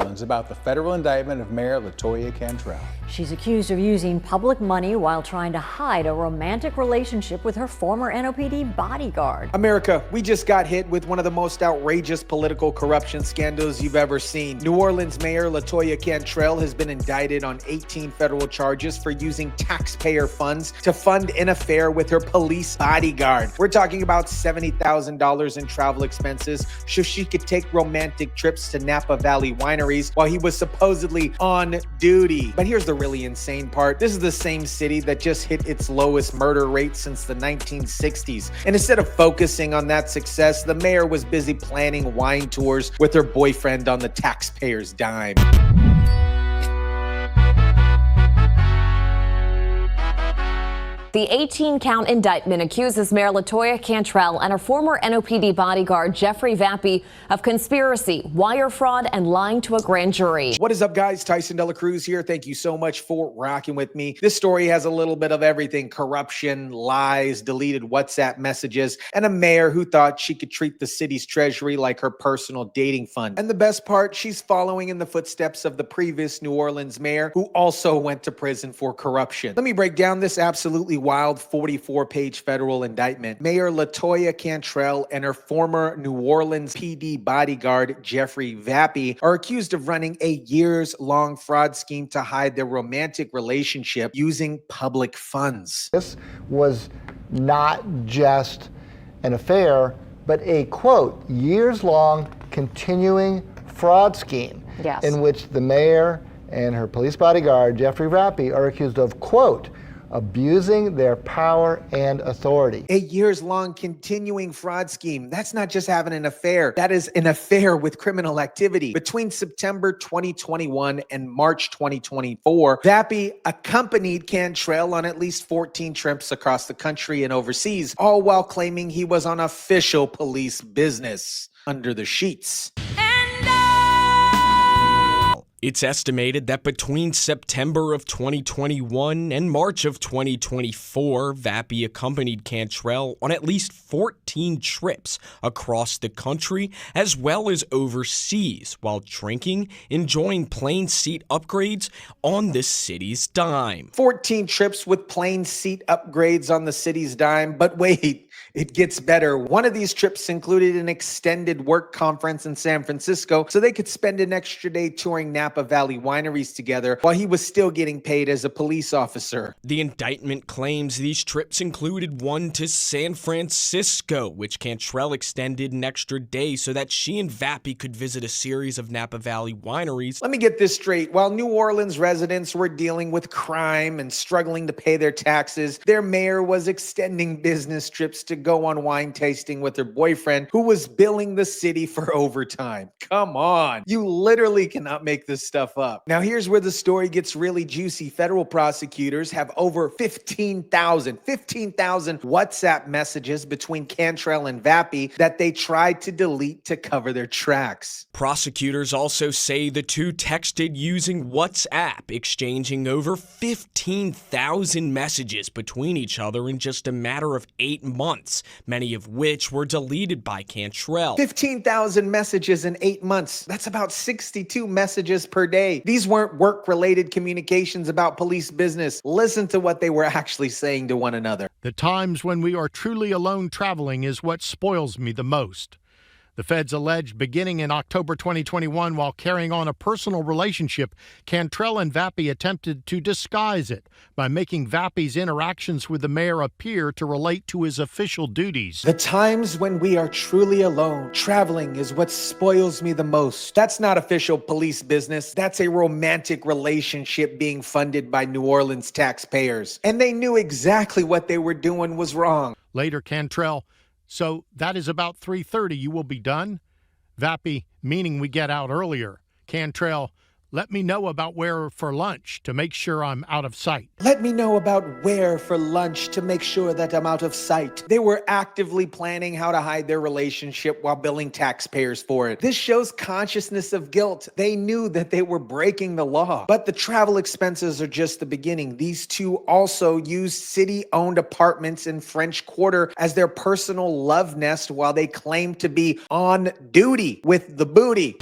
It's about the federal indictment of Mayor Latoya Cantrell. She's accused of using public money while trying to hide a romantic relationship with her former NOPD bodyguard. America, we just got hit with one of the most outrageous political corruption scandals you've ever seen. New Orleans Mayor Latoya Cantrell has been indicted on 18 federal charges for using taxpayer funds to fund an affair with her police bodyguard. We're talking about $70,000 in travel expenses so she could take romantic trips to Napa Valley wineries while he was supposedly on duty. But here's the really insane part. This is the same city that just hit its lowest murder rate since the 1960s. And instead of focusing on that success, the mayor was busy planning wine tours with her boyfriend on the taxpayer's dime. The 18-count indictment accuses Mayor Latoya Cantrell and her former NOPD bodyguard, Jeffrey Vappy, of conspiracy, wire fraud, and lying to a grand jury. What is up, guys? Tyson Dela Cruz here. Thank you so much for rocking with me. This story has a little bit of everything: corruption, lies, deleted WhatsApp messages, and a mayor who thought she could treat the city's treasury like her personal dating fund. And the best part, she's following in the footsteps of the previous New Orleans mayor, who also went to prison for corruption. Let me break down this absolutely wild 44-page federal indictment. Mayor Latoya Cantrell and her former New Orleans PD bodyguard, Jeffrey Vappy, are accused of running a years-long fraud scheme to hide their romantic relationship using public funds. This was not just an affair, but a, quote, years-long continuing fraud scheme. Yes. In which the mayor and her police bodyguard, Jeffrey Vappy, are accused of, quote, abusing their power and authority. A years-long continuing fraud scheme. That's not just having an affair. That is an affair with criminal activity. Between September 2021 and March 2024, Vappy accompanied Cantrell on at least 14 trips across the country and overseas, all while claiming he was on official police business under the sheets. It's estimated that between September of 2021 and March of 2024, Vappy accompanied Cantrell on at least 14 trips across the country as well as overseas while drinking, enjoying plane seat upgrades on the city's dime. 14 trips with plane seat upgrades on the city's dime. But wait, it gets better. One of these trips included an extended work conference in San Francisco so they could spend an extra day touring Napa Valley wineries together while he was still getting paid as a police officer. The indictment claims these trips included one to San Francisco, which Cantrell extended an extra day so that she and Vappy could visit a series of Napa Valley wineries. Let me get this straight. While New Orleans residents were dealing with crime and struggling to pay their taxes, their mayor was extending business trips to go on wine tasting with her boyfriend, who was billing the city for overtime. Come on. You literally cannot make this stuff up. Now, here's where the story gets really juicy. Federal prosecutors have over 15,000 WhatsApp messages between Cantrell and Vappy that they tried to delete to cover their tracks. Prosecutors also say the two texted using WhatsApp, exchanging over 15,000 messages between each other in just a matter of 8 months, many of which were deleted by Cantrell. 15,000 messages in 8 months. That's about 62 messages per day. These weren't work-related communications about police business. Listen to what they were actually saying to one another. The times when we are truly alone traveling is what spoils me the most. The feds allege beginning in October 2021, while carrying on a personal relationship, Cantrell and Vappy attempted to disguise it by making Vappy's interactions with the mayor appear to relate to his official duties. The times when we are truly alone traveling is what spoils me the most. That's not official police business. That's a romantic relationship being funded by New Orleans taxpayers. And they knew exactly what they were doing was wrong. Later, Cantrell, so that is about 3:30. You will be done? Vappy, meaning we get out earlier. Cantrell, let me know about where for lunch to make sure I'm out of sight. Let me know about where for lunch to make sure that I'm out of sight. They were actively planning how to hide their relationship while billing taxpayers for it. This shows consciousness of guilt. They knew that they were breaking the law. But the travel expenses are just the beginning. These two also used city-owned apartments in French Quarter as their personal love nest while they claimed to be on duty with the booty.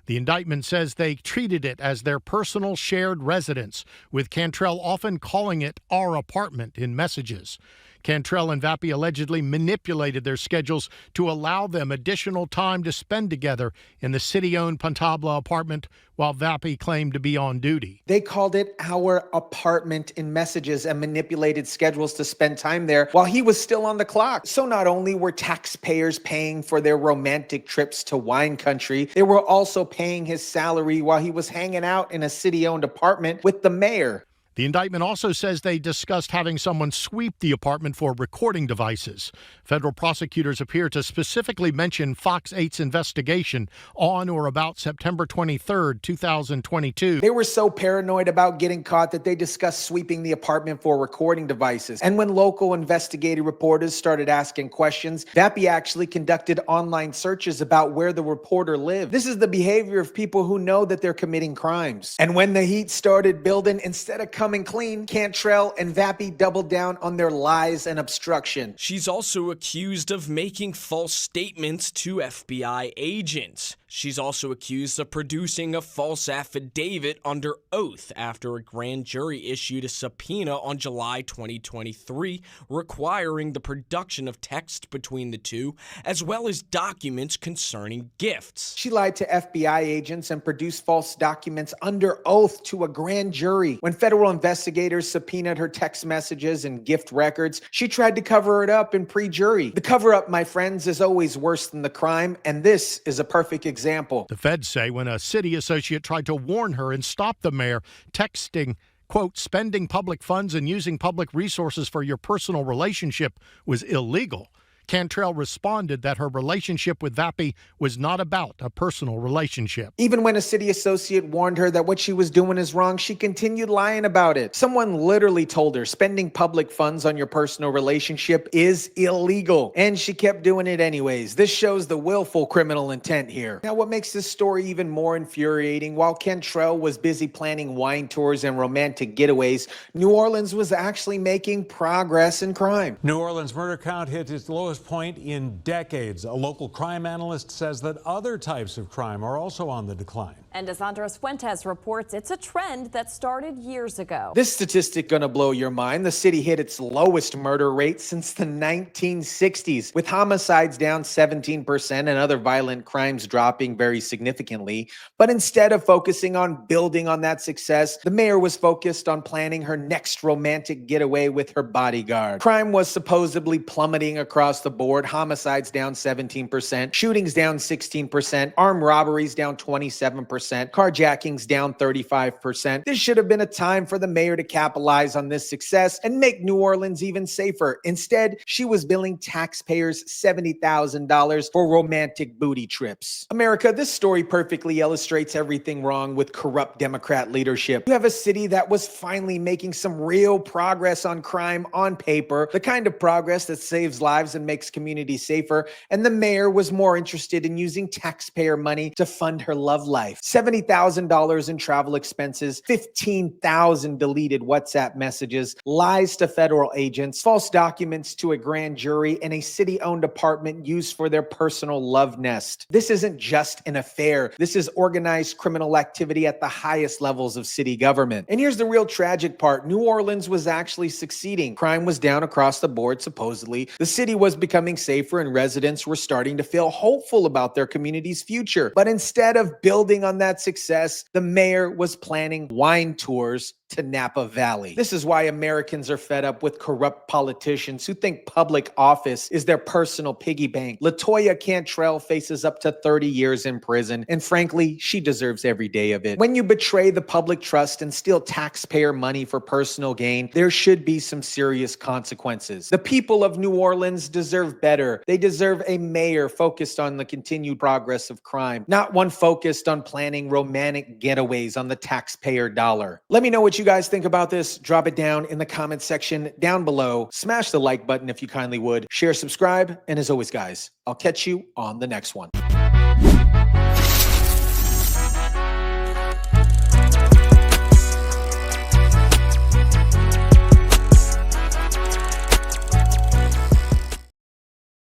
The indictment says they treated it as their personal shared residence, with Cantrell often calling it our apartment in messages. Cantrell and Vappy allegedly manipulated their schedules to allow them additional time to spend together in the city-owned Pontabla apartment while Vappy claimed to be on duty. They called it our apartment in messages and manipulated schedules to spend time there while he was still on the clock. So not only were taxpayers paying for their romantic trips to wine country, they were also paying his salary while he was hanging out in a city-owned apartment with the mayor. The indictment also says they discussed having someone sweep the apartment for recording devices. Federal prosecutors appear to specifically mention Fox 8's investigation on or about September 23, 2022. They were so paranoid about getting caught that they discussed sweeping the apartment for recording devices. And when local investigative reporters started asking questions, Vappy actually conducted online searches about where the reporter lived. This is the behavior of people who know that they're committing crimes. And when the heat started building, instead of coming clean, Cantrell and Vappy doubled down on their lies and obstruction. She's also accused of making false statements to FBI agents. She's also accused of producing a false affidavit under oath after a grand jury issued a subpoena on July 2023 requiring the production of text between the two, as well as documents concerning gifts. She lied to FBI agents and produced false documents under oath to a grand jury. When federal investigators subpoenaed her text messages and gift records, she tried to cover it up in pre-jury. The cover-up, my friends, is always worse than the crime, and this is a perfect example. The feds say when a city associate tried to warn her and stop the mayor, texting, quote, spending public funds and using public resources for your personal relationship was illegal, Cantrell responded that her relationship with Vappy was not about a personal relationship. Even when a city associate warned her that what she was doing is wrong, she continued lying about it. Someone literally told her spending public funds on your personal relationship is illegal, and she kept doing it anyways. This shows the willful criminal intent here. Now, what makes this story even more infuriating, while Cantrell was busy planning wine tours and romantic getaways, New Orleans was actually making progress in crime. New Orleans murder count hit its lowest point in decades. A local crime analyst says that other types of crime are also on the decline. And as Andres Fuentes reports, it's a trend that started years ago. This statistic gonna blow your mind. The city hit its lowest murder rate since the 1960s, with homicides down 17% and other violent crimes dropping very significantly. But instead of focusing on building on that success, the mayor was focused on planning her next romantic getaway with her bodyguard. Crime was supposedly plummeting across the board. Homicides down 17%, shootings down 16%, armed robberies down 27%, carjackings down 35%. This should have been a time for the mayor to capitalize on this success and make New Orleans even safer. Instead, she was billing taxpayers $70,000 for romantic booty trips. America, this story perfectly illustrates everything wrong with corrupt Democrat leadership. You have a city that was finally making some real progress on crime on paper, the kind of progress that saves lives and makes communities safer, and the mayor was more interested in using taxpayer money to fund her love life. $70,000 in travel expenses, 15,000 deleted WhatsApp messages, lies to federal agents, false documents to a grand jury, and a city-owned apartment used for their personal love nest. This isn't just an affair. This is organized criminal activity at the highest levels of city government. And here's the real tragic part. New Orleans was actually succeeding. Crime was down across the board, supposedly. The city was becoming safer, and residents were starting to feel hopeful about their community's future. But instead of building on that success, the mayor was planning wine tours to Napa Valley. This is why Americans are fed up with corrupt politicians who think public office is their personal piggy bank. LaToya Cantrell faces up to 30 years in prison, and frankly, she deserves every day of it. When you betray the public trust and steal taxpayer money for personal gain, there should be some serious consequences. The people of New Orleans deserve better. They deserve a mayor focused on the continued progress of crime, not one focused on planning romantic getaways on the taxpayer dollar. Let me know what you guys think about this. Drop it down in the comment section down below. Smash the like button if you kindly would. Share, subscribe, and as always, guys, I'll catch you on the next one.